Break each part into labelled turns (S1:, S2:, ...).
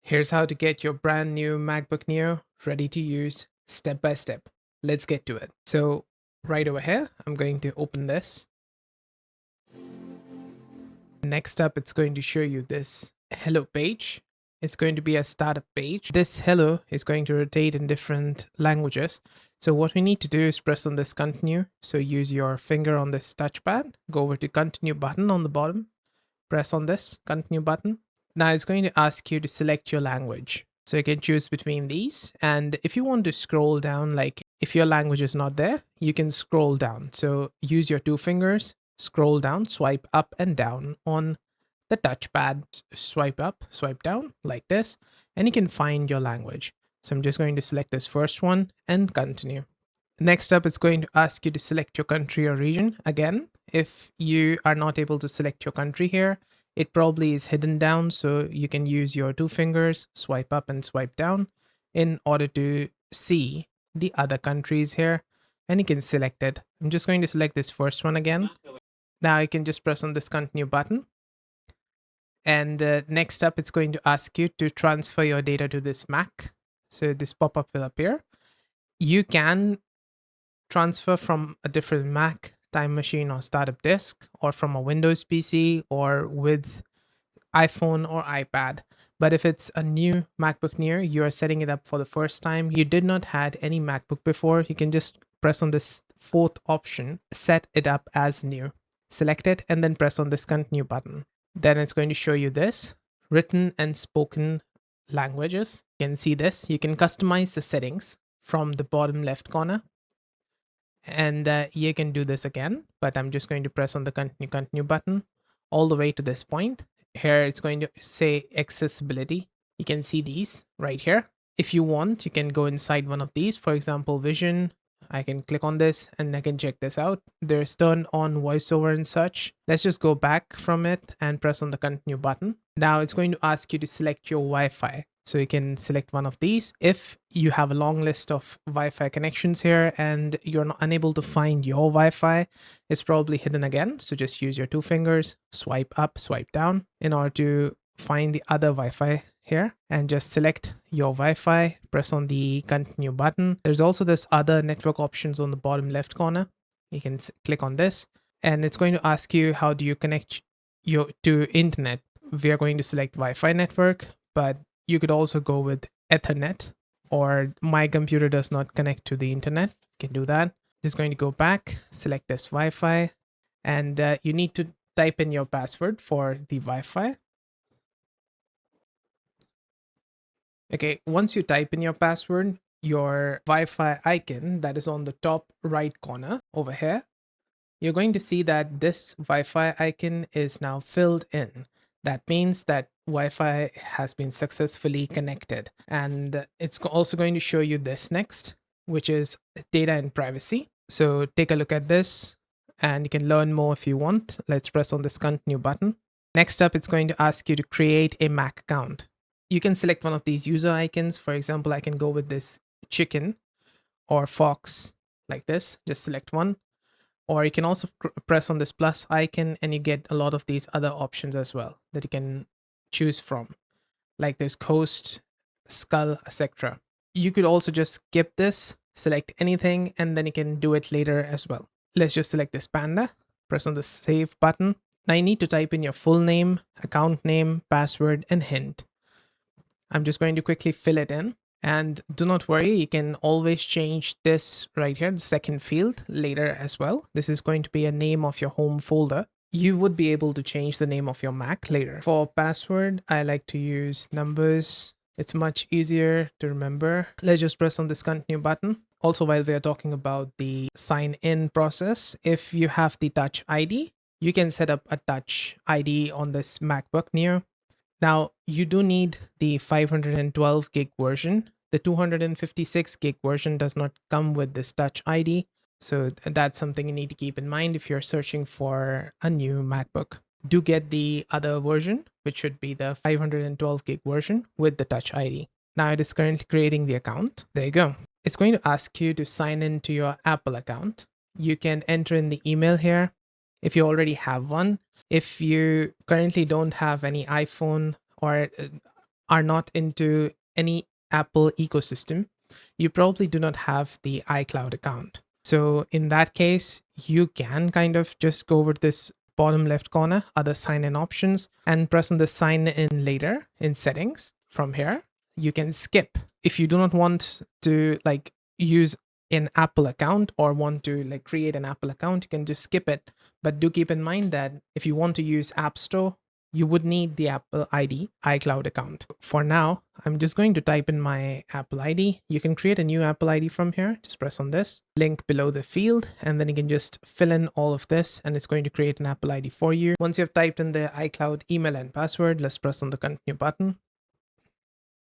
S1: Here's how to get your brand new MacBook Neo ready to use step by step. Let's get to it. So right over here, I'm going to open this. Next up, it's going to show you this Hello page. It's going to be a startup page. This Hello is going to rotate in different languages. So what we need to do is press on this continue. So use your finger on this touchpad, go over to continue button on the bottom, press on this continue button. Now it's going to ask you to select your language. So you can choose between these. And if you want to scroll down, like if your language is not there, you can scroll down. So use your two fingers, scroll down, swipe up and down on the touchpad, swipe up, swipe down like this, and you can find your language. So I'm just going to select this first one and continue. Next up, it's going to ask you to select your country or region. Again, if you are not able to select your country here, it probably is hidden down, so you can use your two fingers, swipe up and swipe down in order to see the other countries here, and you can select it. I'm just going to select this first one again. Now you can just press on this continue button. And next up, it's going to ask you to transfer your data to this Mac. So this pop-up will appear. You can transfer from a different Mac, Time Machine, or startup disk, or from a Windows PC, or with iPhone or iPad. But if it's a new MacBook Neo, you are setting it up for the first time, you did not had any MacBook before, you can just press on this fourth option, set it up as new. Select it and then press on this continue button. Then it's going to show you this written and spoken languages. You can see this. You can customize the settings from the bottom left corner. And you can do this again, but I'm just going to press on the continue button all the way to this point. Here it's going to say accessibility. You can see these right here. If you want, you can go inside one of these. For example, vision. I can click on this and I can check this out. There's turn on voiceover and such. Let's just go back from it and press on the continue button. Now it's going to ask you to select your Wi-Fi. So you can select one of these. If you have a long list of Wi-Fi connections here and you're not unable to find your Wi-Fi, it's probably hidden again. So just use your two fingers, swipe up, swipe down in order to find the other Wi-Fi here, and just select your Wi-Fi, press on the continue button. There's also this other network options on the bottom left corner. You can click on this and it's going to ask you how do you connect to internet. We are going to select Wi-Fi network, but you could also go with Ethernet, or my computer does not connect to the internet. You can do that. Just going to go back, select this Wi-Fi, and you need to type in your password for the Wi-Fi. Okay, once you type in your password, your Wi-Fi icon that is on the top right corner over here, you're going to see that this Wi-Fi icon is now filled in. That means that Wi-Fi has been successfully connected. And it's also going to show you this next, which is data and privacy. So take a look at this and you can learn more if you want. Let's press on this continue button. Next up, it's going to ask you to create a Mac account. You can select one of these user icons. For example, I can go with this chicken or fox like this. Just select one. Or you can also press on this plus icon and you get a lot of these other options as well that you can choose from, like this coast, skull, etc. You could also just skip this, select anything, and then you can do it later as well. Let's just select this panda, press on the save button. Now you need to type in your full name, account name, password, and hint. I'm just going to quickly fill it in. And do not worry, you can always change this right here, the second field, later as well. This is going to be a name of your home folder. You would be able to change the name of your Mac later. For password, I like to use numbers. It's much easier to remember. Let's just press on this continue button. Also, while we are talking about the sign in process, if you have the Touch ID, you can set up a Touch ID on this MacBook Neo. Now, you do need the 512 gig version. The 256 gig version does not come with this Touch ID. So that's something you need to keep in mind if you're searching for a new MacBook. Do get the other version, which should be the 512 gig version with the Touch ID. Now it is currently creating the account. There you go. It's going to ask you to sign in to your Apple account. You can enter in the email here if you already have one. If you currently don't have any iPhone or are not into any Apple ecosystem, you probably do not have the iCloud account. So in that case, you can kind of just go over this bottom left corner, other sign in options, and press on the sign in later in settings. From here, you can skip. If you do not want to like use an Apple account or want to like create an Apple account, you can just skip it. But do keep in mind that if you want to use App Store, you would need the Apple ID iCloud account. For now, I'm just going to type in my Apple ID. You can create a new Apple ID from here. Just press on this link below the field, and then you can just fill in all of this, and it's going to create an Apple ID for you. Once you've typed in the iCloud email and password, let's press on the continue button.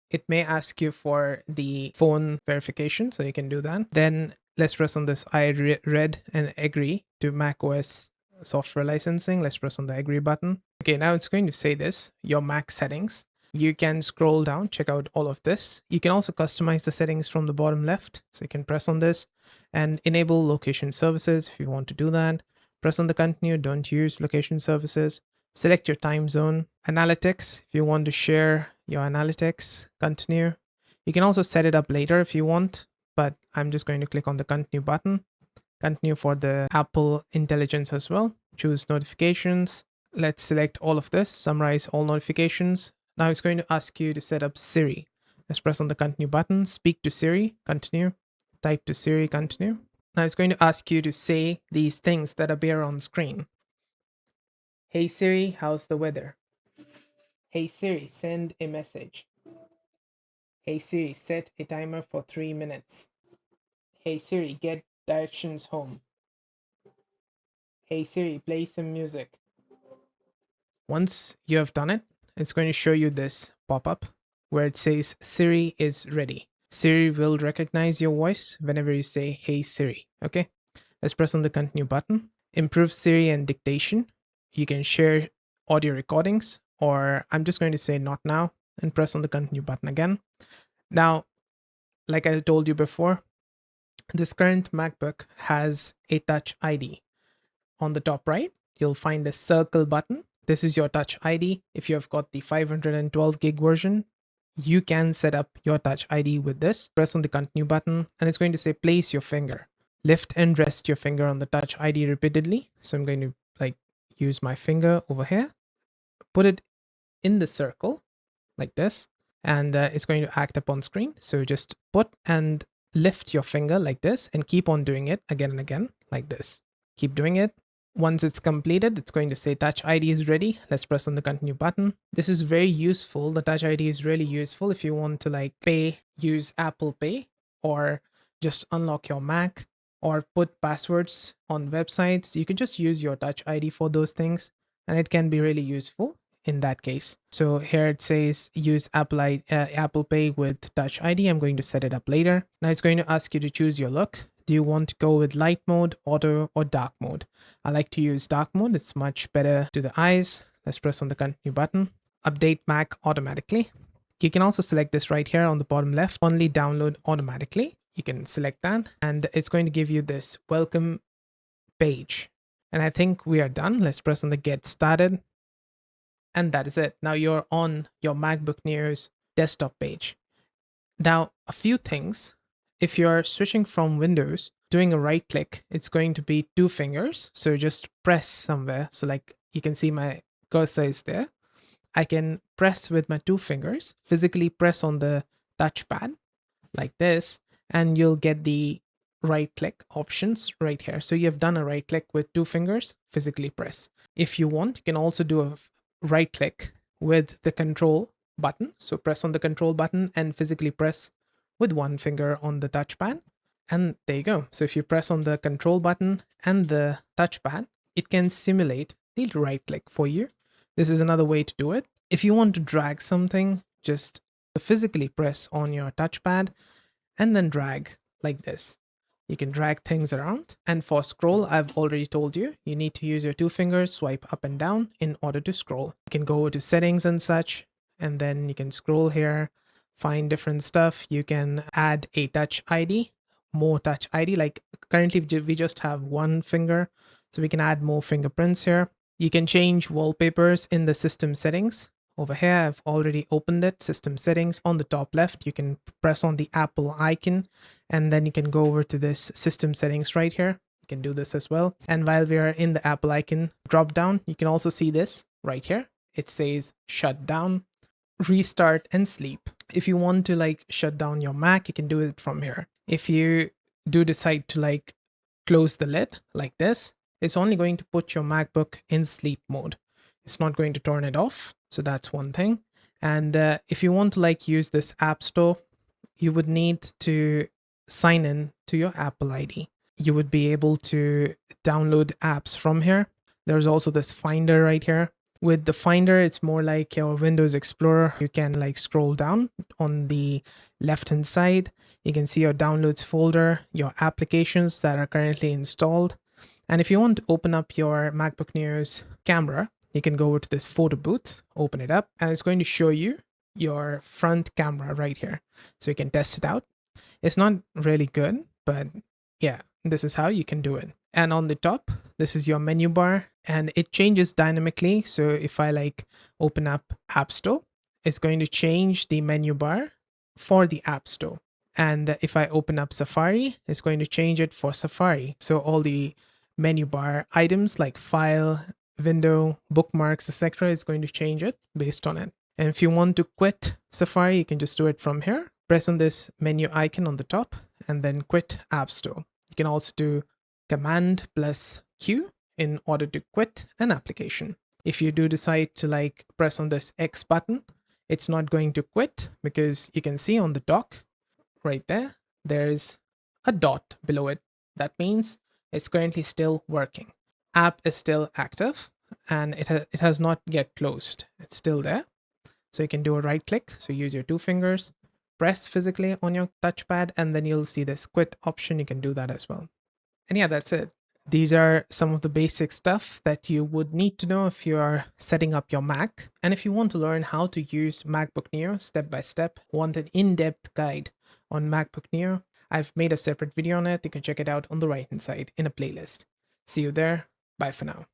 S1: It may ask you for the phone verification, so you can do that. Then let's press on this I read and agree to macOS software licensing. Let's press on the agree button. Okay, now it's going to say this, your Mac settings. You can scroll down, check out all of this. You can also customize the settings from the bottom left. So you can press on this and enable location services if you want to do that. Press on the continue, don't use location services. Select your time zone. Analytics, if you want to share your analytics, continue. You can also set it up later if you want, but I'm just going to click on the continue button. Continue for the Apple Intelligence as well. Choose notifications. Let's select all of this, summarize all notifications. Now it's going to ask you to set up Siri. Let's press on the continue button, speak to Siri, continue. Type to Siri, continue. Now it's going to ask you to say these things that appear on screen. Hey Siri, how's the weather? Hey Siri, send a message. Hey Siri, set a timer for 3 minutes. Hey Siri, get directions home. Hey Siri, play some music. Once you have done it, it's going to show you this pop-up where it says Siri is ready. Siri will recognize your voice whenever you say, hey Siri, okay? Let's press on the continue button. Improve Siri and dictation. You can share audio recordings, or I'm just going to say not now and press on the continue button again. Now, like I told you before, this current MacBook has a Touch ID. On the top right, you'll find the circle button. This is your Touch ID. If you have got the 512 gig version, you can set up your Touch ID with this. Press on the continue button and it's going to say place your finger. Lift and rest your finger on the Touch ID repeatedly. So I'm going to like use my finger over here, put it in the circle like this, and it's going to act up on screen. So just put and lift your finger like this and keep on doing it again and again like this. Keep doing it. Once it's completed, it's going to say Touch ID is ready. Let's press on the continue button. This is very useful. The Touch ID is really useful if you want to like pay, use Apple Pay, or just unlock your Mac, or put passwords on websites. You can just use your Touch ID for those things, and it can be really useful in that case. So here it says use Apple Pay with Touch ID. I'm going to set it up later. Now it's going to ask you to choose your look. Do you want to go with light mode, auto, or dark mode? I like to use dark mode. It's much better to the eyes. Let's press on the continue button. Update Mac automatically. You can also select this right here on the bottom left. Only download automatically. You can select that and it's going to give you this welcome page. And I think we are done. Let's press on the get started. And that is it. Now you're on your MacBook Neo's desktop page. Now, a few things. If you're switching from Windows, doing a right click, it's going to be 2 fingers. So just press somewhere. So like you can see my cursor is there. I can press with my 2 fingers, physically press on the touchpad like this, and you'll get the right click options right here. So you have done a right click with 2 fingers, physically press. If you want, you can also do a right click with the control button. So press on the control button and physically press with 1 finger on the touchpad. And there you go. So if you press on the control button and the touchpad, it can simulate the right click for you. This is another way to do it. If you want to drag something, just physically press on your touchpad and then drag like this. You can drag things around. And for scroll, I've already told you, you need to use your 2 fingers, swipe up and down in order to scroll. You can go to settings and such, and then you can scroll here, find different stuff. You can add a Touch ID, more Touch ID. Like currently we just have 1 finger, so we can add more fingerprints here. You can change wallpapers in the system settings. over here. I've already opened it. System settings on the top left. You can press on the Apple icon and then you can go over to this system settings right here. You can do this as well. And while we are in the Apple icon drop down, you can also see this right here. It says shut down, restart, and sleep. If you want to like shut down your Mac, you can do it from here. If you do decide to like close the lid like this, it's only going to put your MacBook in sleep mode. It's not going to turn it off. So that's one thing. And if you want to like use this App Store, you would need to sign in to your Apple ID. You would be able to download apps from here. There's also this Finder right here. With the Finder, it's more like your Windows Explorer. You can like scroll down on the left-hand side. You can see your downloads folder, your applications that are currently installed. And if you want to open up your MacBook Neo's camera, you can go over to this photo booth, open it up, and it's going to show you your front camera right here. So you can test it out. It's not really good, but yeah, this is how you can do it. And on the top, this is your menu bar and it changes dynamically. So if I like open up App Store, it's going to change the menu bar for the App Store. And if I open up Safari, it's going to change it for Safari. So all the menu bar items like file, window, bookmarks, etc. is going to change it based on it. And if you want to quit Safari, you can just do it from here. Press on this menu icon on the top and then quit App Store. You can also do Cmd+Q in order to quit an application. If you do decide to like press on this X button, it's not going to quit because you can see on the dock right there, there's a dot below it. That means it's currently still working. App is still active and it has not yet closed. It's still there. So you can do a right click. So use your two fingers, press physically on your touchpad, and then you'll see this quit option. You can do that as well. And yeah, that's it. These are some of the basic stuff that you would need to know if you are setting up your Mac. And if you want to learn how to use MacBook Neo step by step, want an in-depth guide on MacBook Neo, I've made a separate video on it. You can check it out on the right-hand side in a playlist. See you there. Bye for now.